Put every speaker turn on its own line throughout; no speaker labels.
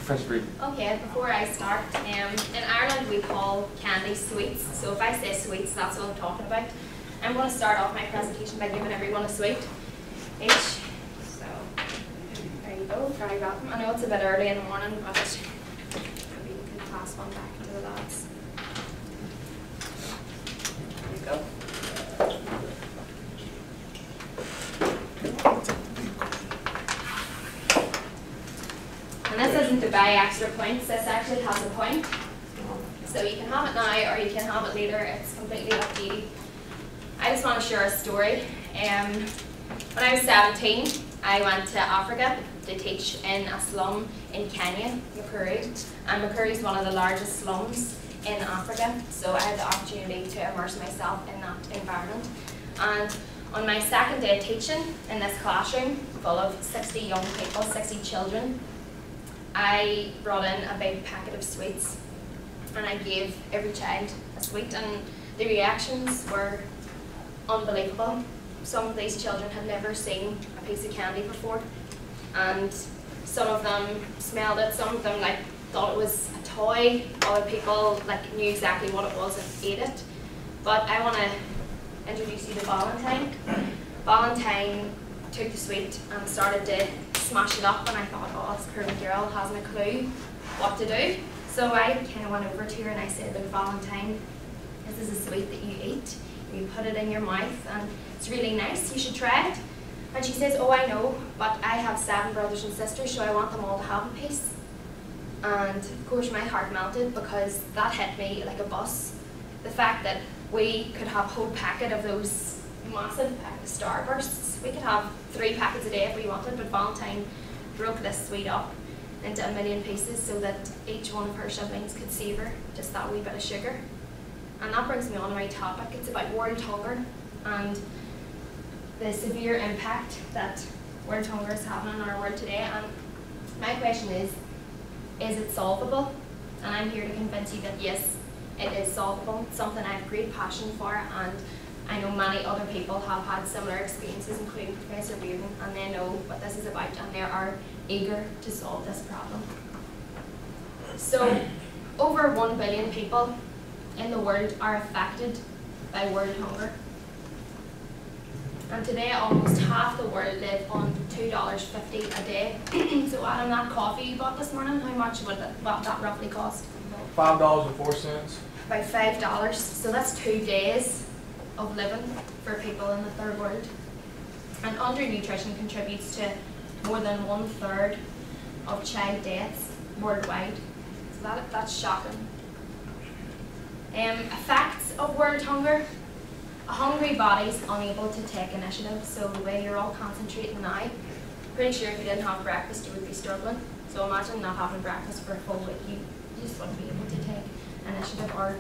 Professor Reed.
Okay, before I start, in Ireland we call candy sweets, so if I say sweets, that's what I'm talking about. I'm going to start off my presentation by giving everyone a sweet each. So, there you go, try that. I know it's a bit early in the morning, but maybe you can pass one back to the lads. There you go. And this isn't to buy extra points, this actually has a point. So you can have it now or you can have it later, it's completely up to you. I just want to share a story. When I was 17, I went to Africa to teach in a slum in Kenya, Makuru. And Makuru is one of the largest slums in Africa, so I had the opportunity to immerse myself in that environment. And on my second day of teaching in this classroom full of 60 young people, 60 children, I brought in a big packet of sweets and I gave every child a sweet, and the reactions were unbelievable. Some of these children had never seen a piece of candy before, and some of them smelled it, some of them thought it was a toy, other people knew exactly what it was and ate it. But I want to introduce you to Valentine. Valentine took the sweet and started to smash it up, and I thought, oh, this poor girl hasn't a clue what to do. So I kind of went over to her and I said, look, Valentine, this is a sweet that you eat. You put it in your mouth and it's really nice, you should try it. And she says, oh, I know, but I have 7 brothers and sisters, so I want them all to have a piece. And of course my heart melted because that hit me like a bus. The fact that we could have a whole packet of those massive Starbursts. We could have 3 packets a day if we wanted, but Valentine broke this sweet up into a million pieces so that each one of her siblings could savour just that wee bit of sugar. And that brings me on to my topic. It's about world hunger and the severe impact that world hunger is having on our world today. And my question is it solvable? And I'm here to convince you that yes, it is solvable. It's something I have great passion for, and I know many other people have had similar experiences, including Professor Meabh, and they know what this is about and they are eager to solve this problem. So, over 1 billion people in the world are affected by world hunger. And today, almost half the world live on $2.50 a day. So Adam, that coffee you bought this morning, how much would that roughly cost?
$5.04.
About $5. So that's 2 days of living for people in the third world. And undernutrition contributes to more than 1/3 of child deaths worldwide. So that's shocking. Effects of world hunger. A hungry body is unable to take initiative, so the way you're all concentrating now, pretty sure if you didn't have breakfast you would be struggling. So imagine not having breakfast for a full week, you just wouldn't be able to take initiative or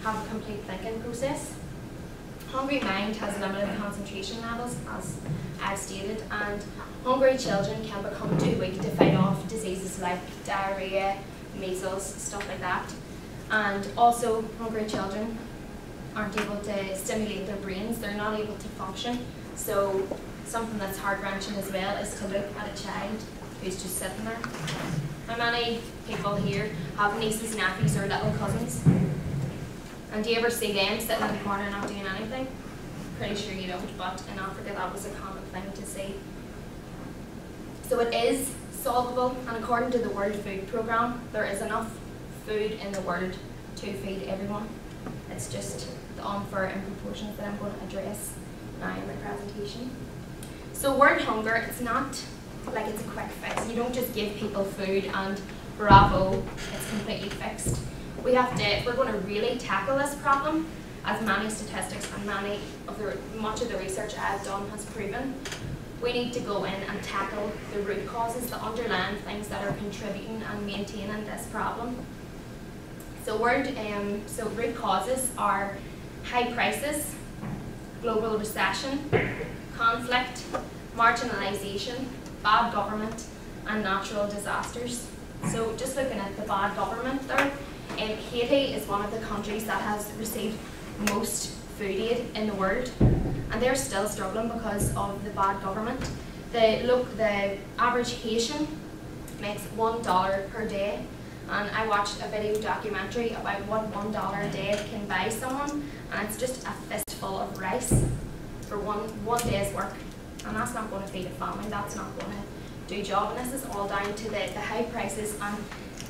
have a complete thinking process. Hungry mind has limited concentration levels, as I've stated, and hungry children can become too weak to fight off diseases like diarrhea, measles, stuff like that. And also, hungry children aren't able to stimulate their brains, they're not able to function. So something that's heart-wrenching as well is to look at a child who's just sitting there. How many people here have nieces, nephews, or little cousins? And do you ever see them sitting in the corner not doing anything? Pretty sure you don't, but in Africa that was a common thing to see. So it is solvable, and according to the World Food Programme, there is enough food in the world to feed everyone. It's just the unfair in proportions that I'm going to address now in my presentation. So world hunger, it's not like it's a quick fix. You don't just give people food and bravo, it's completely fixed. We have to, if we're going to really tackle this problem, as many statistics and much of the research I've done has proven, we need to go in and tackle the root causes, the underlying things that are contributing and maintaining this problem. So root causes are high prices, global recession, conflict, marginalisation, bad government, and natural disasters. So just looking at the bad government there, Haiti is one of the countries that has received most food aid in the world, and they're still struggling because of the bad government. The average Haitian makes $1 per day. And I watched a video documentary about what $1 a day can buy someone, and it's just a fistful of rice for one day's work. And that's not going to feed a family, that's not going to do a job. And this is all down to the high prices and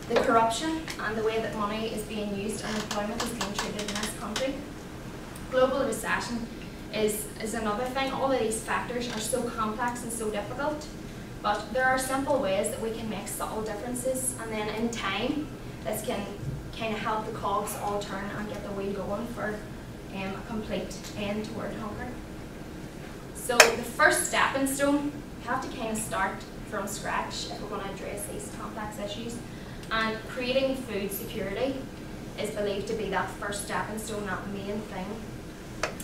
the corruption and the way that money is being used and employment is being treated in this country. Global recession is another thing. All of these factors are so complex and so difficult, but there are simple ways that we can make subtle differences, and then in time this can kind of help the cogs all turn and get the wheel going for a complete end toward hunger. So the first stepping stone, we have to kind of start from scratch if we're going to address these complex issues, and creating food security is believed to be that first stepping stone, that main thing.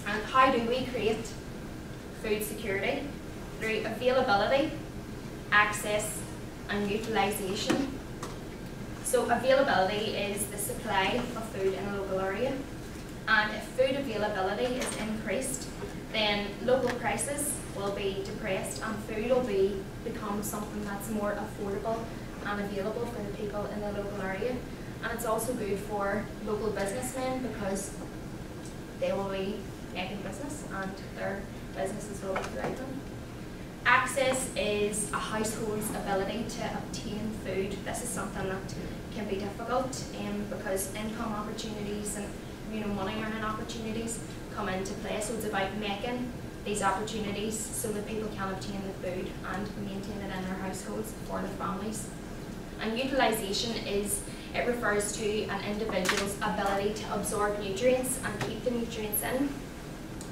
And how do we create food security? Through availability, access and utilisation. So availability is the supply of food in a local area, and if food availability is increased, then local prices will be depressed and food will become something that's more affordable and available for the people in the local area. And it's also good for local businessmen because they will be making business and their businesses will be thriving. Access is a household's ability to obtain food. This is something that can be difficult because income opportunities and money earning opportunities come into play. So it's about making these opportunities so that people can obtain the food and maintain it in their households for their families. And utilisation it refers to an individual's ability to absorb nutrients and keep the nutrients in.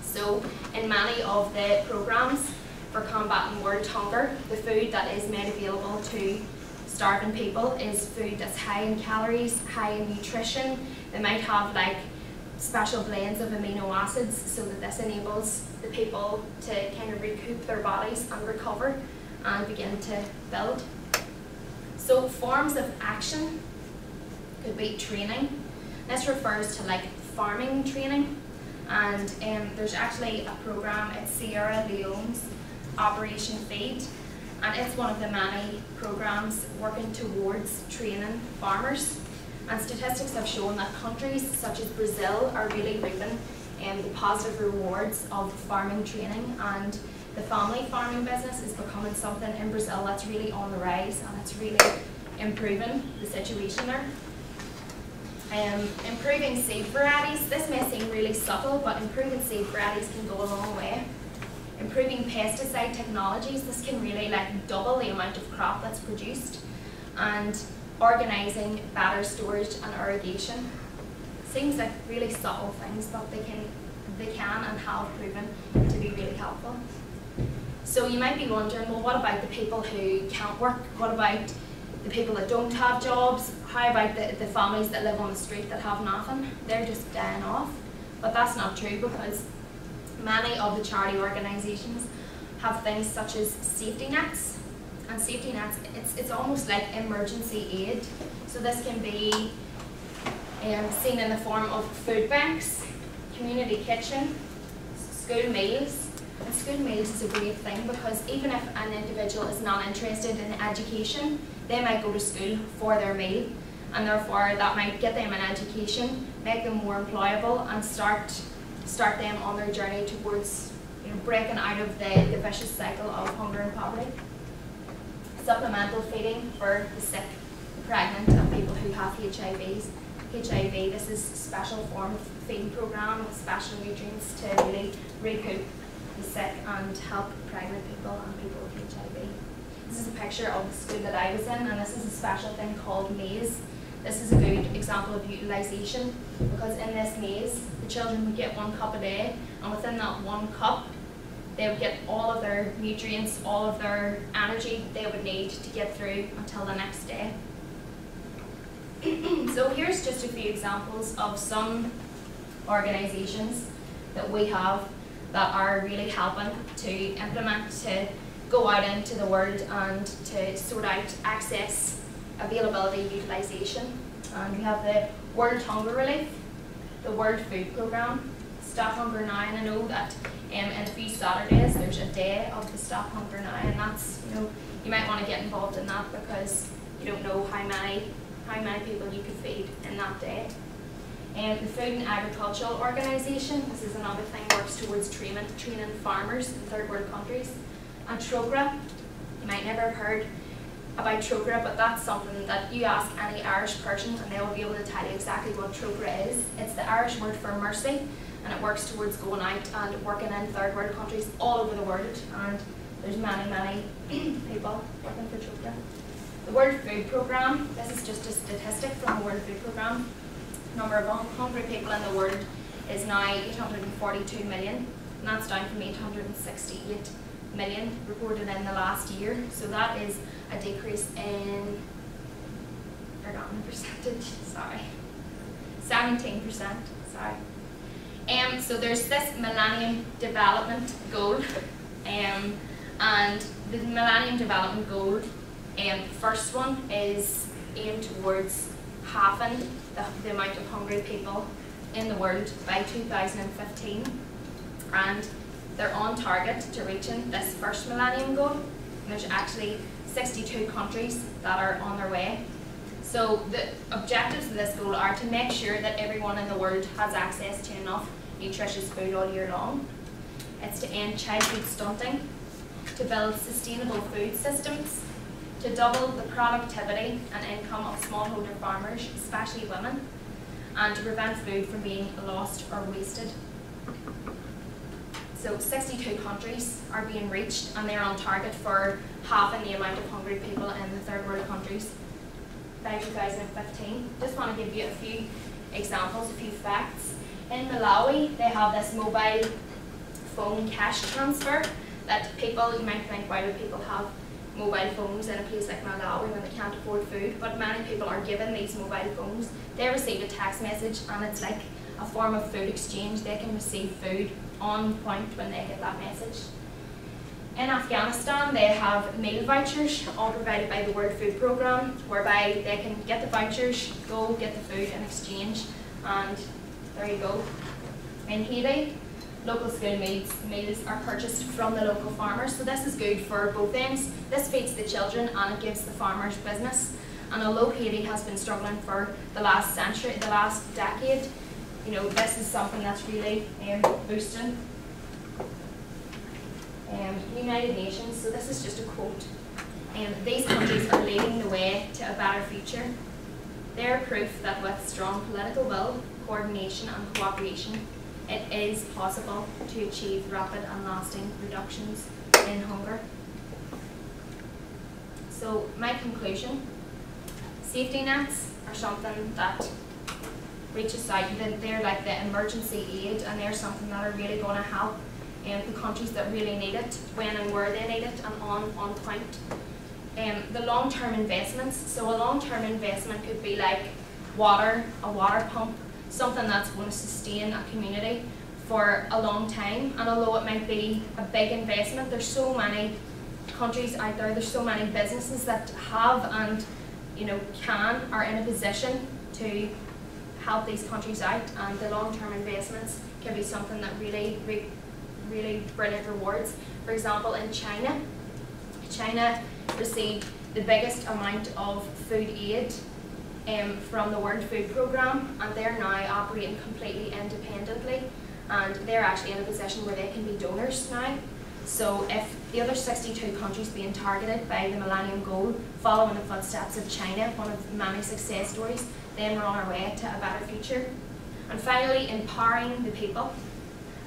So in many of the programmes for combating world hunger, the food that is made available to starving people is food that's high in calories, high in nutrition. They might have like special blends of amino acids so that this enables the people to kind of recoup their bodies and recover and begin to build. So forms of action could be training. This refers to like farming training, and there's actually a program at Sierra Leone's Operation Feed, and it's one of the many programs working towards training farmers. And statistics have shown that countries such as Brazil are really reaping the positive rewards of farming training, and the family farming business is becoming something in Brazil that's really on the rise, and it's really improving the situation there. Improving seed varieties. This may seem really subtle, but improving seed varieties can go a long way. Improving pesticide technologies. This can really like double the amount of crop that's produced. And organising better storage and irrigation. Seems like really subtle things, but they can and have proven to be really helpful. So you might be wondering, well, what about the people who can't work? What about the people that don't have jobs? How about the families that live on the street that have nothing? They're just dying off. But that's not true, because many of the charity organisations have things such as safety nets. And safety nets, it's almost like emergency aid. So this can be seen in the form of food banks, community kitchen, school meals. And school meals is a great thing because even if an individual is not interested in education, they might go to school for their meal, and therefore that might get them an education, make them more employable, and start them on their journey towards breaking out of the vicious cycle of hunger and poverty. Supplemental feeding for the sick, the pregnant, and people who have HIV. This is a special form of feeding program with special nutrients to really recoup the sick and help pregnant people and people with HIV. This is a picture of the school that I was in, and this is a special thing called Meabh. This is a good example of utilisation, because in this maze, the children would get 1 cup a day, and within that 1 cup, they would get all of their nutrients, all of their energy they would need to get through until the next day. So here's just a few examples of some organisations that we have that are really helping to implement, to go out into the world and to sort out access, availability, utilisation. And we have the World Hunger Relief, the World Food Programme, Stop Hunger Now, and I know that in a few Saturdays there's a day of the Stop Hunger Now, and that's, you might want to get involved in that because you don't know how many people you could feed in that day. The Food and Agricultural Organisation, this is another thing, works towards training farmers in third world countries. And Trogra, you might never have heard about Trogra, but that's something that you ask any Irish person and they will be able to tell you exactly what Trogra is. It's the Irish word for mercy, and it works towards going out and working in third world countries all over the world, and there's many people working for Trogra. The World Food Programme, this is just a statistic from the World Food Programme. The number of hungry people in the world is now 842 million, and that's down from 868 million reported in the last year. So that is a decrease in, forgotten the percentage, sorry, 17%, sorry. So there's this Millennium Development Goal, and the Millennium Development Goal, first one is aimed towards halving the amount of hungry people in the world by 2015, and they're on target to reaching this first Millennium Goal. And there's actually 62 countries that are on their way. So the objectives of this goal are to make sure that everyone in the world has access to enough nutritious food all year long. It's to end childhood stunting, to build sustainable food systems, to double the productivity and income of smallholder farmers, especially women, and to prevent food from being lost or wasted. So 62 countries are being reached, and they're on target for halving the amount of hungry people in the third world countries by 2015. Just want to give you a few examples, a few facts. In Malawi, they have this mobile phone cash transfer that people, you might think, why do people have mobile phones in a place like Meabh when they can't afford food? But many people are given these mobile phones. They receive a text message, and it's like a form of food exchange. They can receive food on point when they get that message. In Afghanistan, they have Meabh vouchers, all provided by the World Food Programme, whereby they can get the vouchers, go get the food in exchange, and there you go. In Haiti, local school meals are purchased from the local farmers, so this is good for both ends. This feeds the children and it gives the farmers business. And although Haiti has been struggling for the last century, the last decade, you know, this is something that's really boosting. United Nations, so this is just a quote. These countries are leading the way to a better future. They're proof that with strong political will, coordination and cooperation, it is possible to achieve rapid and lasting reductions in hunger. So my conclusion, safety nets are something that reaches out. They're like the emergency aid, and they're something that are really going to help the countries that really need it, when and where they need it, and on point. The long-term investments, so a long-term investment could be like water, a water pump, something that's going to sustain a community for a long time. And although it might be a big investment, there's so many countries out there, there's so many businesses that have and are in a position to help these countries out, and the long-term investments can be something that really brilliant rewards. For example, in China received the biggest amount of food aid from the World Food Programme, and they're now operating completely independently, and they're actually in a position where they can be donors now. So if the other 62 countries being targeted by the Millennium Goal follow in the footsteps of China, one of many success stories, then we're on our way to a better future. And finally, empowering the people.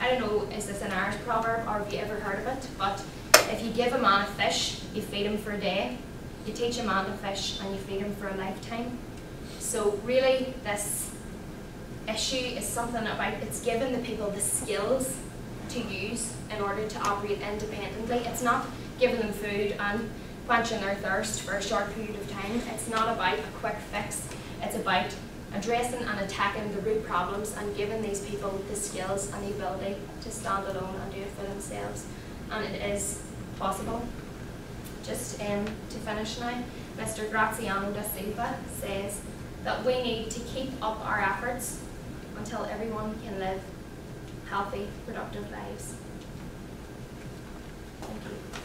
I don't know, is this an Irish proverb or have you ever heard of it? But if you give a man a fish, you feed him for a day. You teach a man to fish and you feed him for a lifetime. So really, this issue is something about, it's giving the people the skills to use in order to operate independently. It's not giving them food and quenching their thirst for a short period of time. It's not about a quick fix. It's about addressing and attacking the root problems and giving these people the skills and the ability to stand alone and do it for themselves. And it is possible. Just to finish now, Mr. Graziano da Silva says that we need to keep up our efforts until everyone can live healthy, productive lives. Thank you.